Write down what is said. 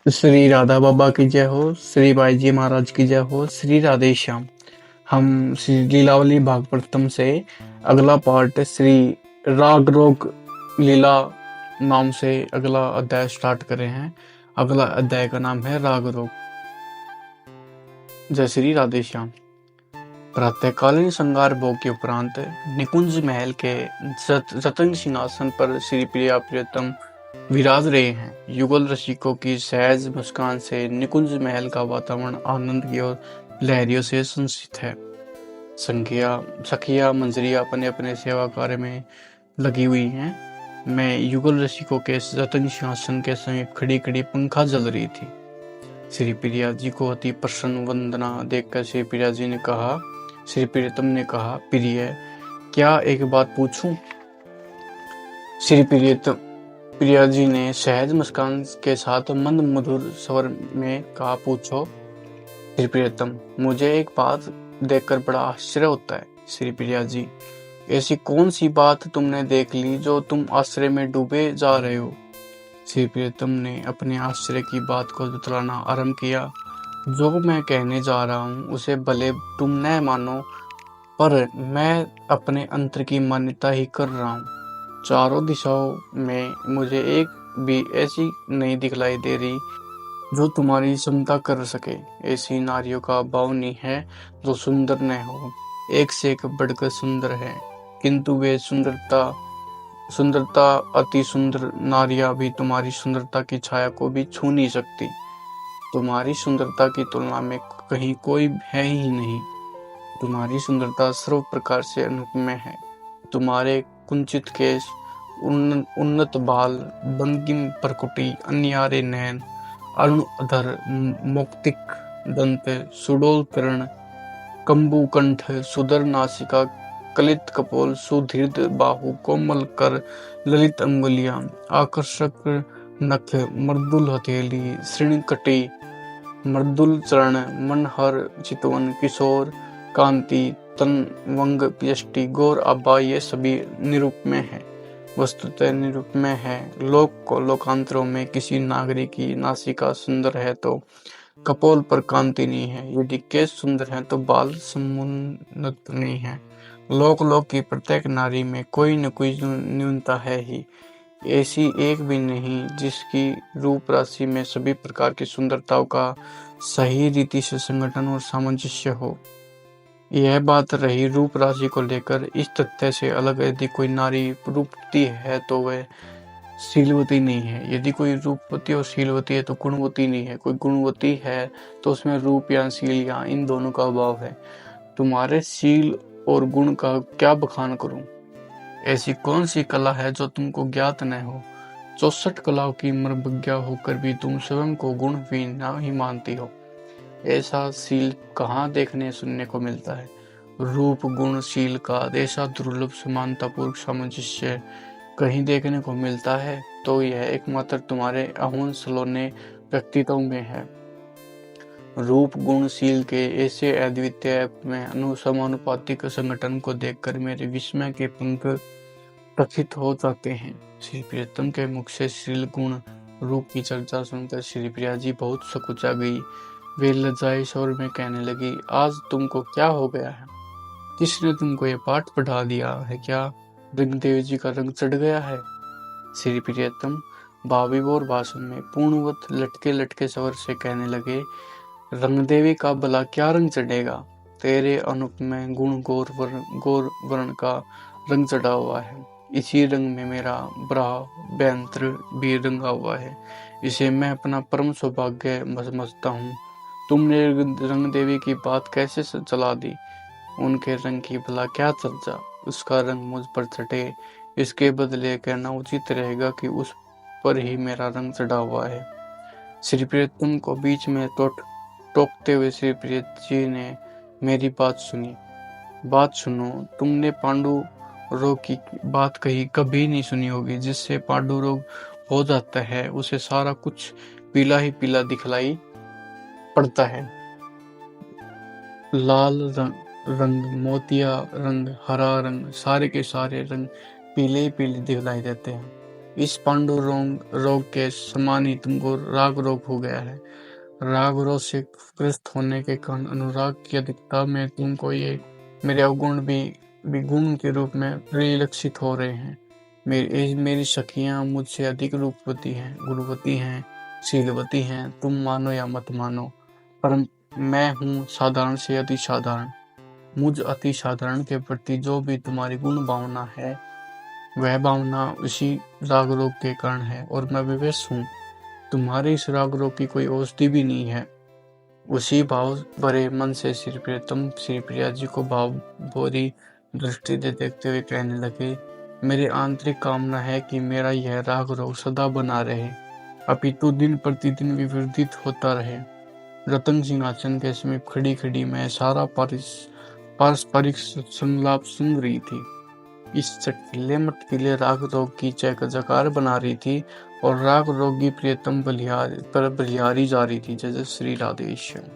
श्री राधा बाबा की जय हो, श्री बाई जी महाराज की जय हो, श्री राधे श्याम। हम श्री लीलावली भागवतम से अगला पार्ट श्री राग रोग लीला नाम से अगला अध्याय स्टार्ट कर रहे हैं। अगला अध्याय का नाम है राग रोग। जय श्री राधे श्याम। प्रातःकालीन श्रृंगार भोग के उपरांत निकुंज महल के रत्न सिंहासन पर श्री प्रिया प्रियतम विराज रहे हैं। युगल रसिकों की सहज मुस्कान से निकुंज महल का वातावरण आनंद की और लहरियों से संसित है। सखिया मंजरिया अपने अपने सेवा कार्य में लगी हुई हैं। मैं युगल रसिकों के रत्न सिंहासन के समीप खड़ी खड़ी पंखा जल रही थी। श्री प्रिया जी को अति प्रसन्न वंदना देखकर श्री प्रिया जी ने कहा, श्री प्रियतम ने कहा, प्रिय क्या एक बात पूछूं? श्री प्रिया जी ने सहज मुस्कान के साथ मंद मधुर स्वर में कहा, पूछो श्री प्रियतम। मुझे एक बात देखकर बड़ा आश्चर्य होता है। श्री प्रिया जी, ऐसी कौन सी बात तुमने देख ली जो तुम आश्चर्य में डूबे जा रहे हो? श्री प्रियतम ने अपने आश्चर्य की बात को बतलाना आरंभ किया। जो मैं कहने जा रहा हूँ उसे भले तुम न मानो, पर मैं अपने अंतर की मान्यता ही कर रहा हूँ। चारों दिशाओं में मुझे एक भी ऐसी नहीं दिखलाई दे रही जो तुम्हारी क्षमता कर सके। ऐसी नारियों का अभाव नहीं है जो सुंदर न हो, एक से एक बढ़कर सुंदर है, किंतु वे सुंदरता अति सुंदर नारियां भी तुम्हारी सुंदरता की छाया को भी छू नहीं सकती। तुम्हारी सुंदरता की तुलना में कहीं कोई है ही नहीं। तुम्हारी सुंदरता सर्व प्रकार से अनुपम है। तुम्हारे कुंचित केश, उन्नत बाल, भंगिम प्रकुटी, अन्यारे नयन, अरुण अधर, मौक्तिक दंत, सुडोल कर्ण, कंबू कंठ, सुदर नासिका, कलित कपोल, सुदृढ़ बाहु, कोमल कर, ललित अंगुलियां, आकर्षक नख, मृदुल हथेली, श्रृणकटी, मृदुल चरण, मनहर चितवन, किशोर कांति, तन वंग यष्टि, गौर आभा, ये सभी निरुपमेय है, वस्तुतः निरुपमेय है। लोकांतरों में किसी नागरिक की नासिका सुंदर है तो कपोल पर कांति नहीं है, यदि केश सुंदर है तो बाल समुन्नत नहीं है। लोक की प्रत्येक नारी में कोई न कोई न्यूनता है ही, ऐसी एक भी नहीं जिसकी रूप राशि में सभी प्रकार की सुंदरताओं का सही रीति से संगठन और सामंजस्य हो। यह बात रही रूप राशि को लेकर। इस तथ्य से अलग यदि कोई नारी रूपवती है तो वह शीलवती नहीं है। यदि कोई रूपवती और शीलवती है तो गुणवती नहीं है। कोई गुणवती है तो उसमें रूप या शील या इन दोनों का अभाव है। तुम्हारे शील और गुण का क्या बखान करूं? ऐसी कौन सी कला है जो तुमको ज्ञात न हो? 64 कलाओं की मर्मज्ञ होकर भी तुम स्वयं को गुणहीन ही मानती हो। ऐसा शील कहाँ देखने सुनने को मिलता है? रूप गुण शील का ऐसा दुर्लभ समानतापूर्वक सामंजस्य कहीं देखने को मिलता है तो यह एकमात्र तुम्हारे अहोन सलोने व्यक्तित्व में है। रूप गुण शील के ऐसे अद्वितीय में समानुपातिक संगठन को देखकर मेरे विस्मय के पंख प्रथित हो जाते हैं। श्री प्रियतम के मुख से शील गुण रूप की चर्चा सुनकर श्री प्रिया जी बहुत सकुचा गई। वे लज्जाए स्वर में कहने लगी, आज तुमको क्या हो गया है? किसने तुमको ये पाठ पढ़ा दिया है? क्या रंगदेव जी का रंग चढ़ गया है? श्री प्रियतम भावी और भाषण में पूर्णवत लटके लटके स्वर से कहने लगे, रंगदेवी का भला क्या रंग चढ़ेगा? तेरे अनुप में गुण गौर वर्ण का रंग चढ़ा हुआ है। इसी रंग में मेरा ब्राह्यंत्र भी रंगा हुआ है। इसे मैं अपना परम सौभाग्य समझता हूँ। तुमने रंग देवी की बात कैसे चला दी? उनके रंग की भला क्या चर्चा? उसका रंग मुझ पर चढ़े, इसके बदले कहना उचित रहेगा कि उस पर ही मेरा रंग चढ़ा हुआ है। श्री प्रियतम को बीच में टोकते हुए श्री प्रिय जी ने मेरी बात सुनी। बात सुनो, तुमने पांडु रोग की बात कभी नहीं सुनी होगी। जिससे पांडु रोग हो जाता है उसे सारा कुछ पीला ही पीला दिखलाई पड़ता है। लाल रंग, मोतिया रंग, हरा रंग, सारे के सारे रंग पीले ही पीले दिखलाई देते हैं। इस पांडु रोग के समान ही तुमको राग रोग हो गया है। राग रोग से ग्रस्त होने के कारण अनुराग की अधिकता में तुमको ये मेरे अवगुण भी गुण के रूप में परिलक्षित हो रहे हैं। मेरी सखियां मुझसे अधिक रूपवती हैं, गुणवती हैं, शीलवती हैं। तुम मानो या मत मानो, पर मैं हूँ साधारण से अति साधारण। मुझ अति साधारण के प्रति जो भी तुम्हारी गुण भावना है, वह भावना उसी राग रोग के कारण है, और मैं विवश हूँ। तुम्हारे इस राग रोग की कोई औषधि भी नहीं है। उसी भाव भरे मन से श्री प्रियतम श्री प्रिया जी को भाव भरी दृष्टि से देखते हुए कहने लगे, मेरी आंतरिक कामना है कि मेरा यह राग रोग सदा बना रहे, अपितु दिन प्रतिदिन विवर्धित होता रहे। रतन सिंहासन के समीप खड़ी खड़ी मैं सारा पारस्परिक संलाप सुन रही थी। इस चटकीले मटकीले राग रोग की जयकार बना रही थी, और राग रोगी प्रियतम बलिहारी जा रही थी। जय श्री राधेश्याम।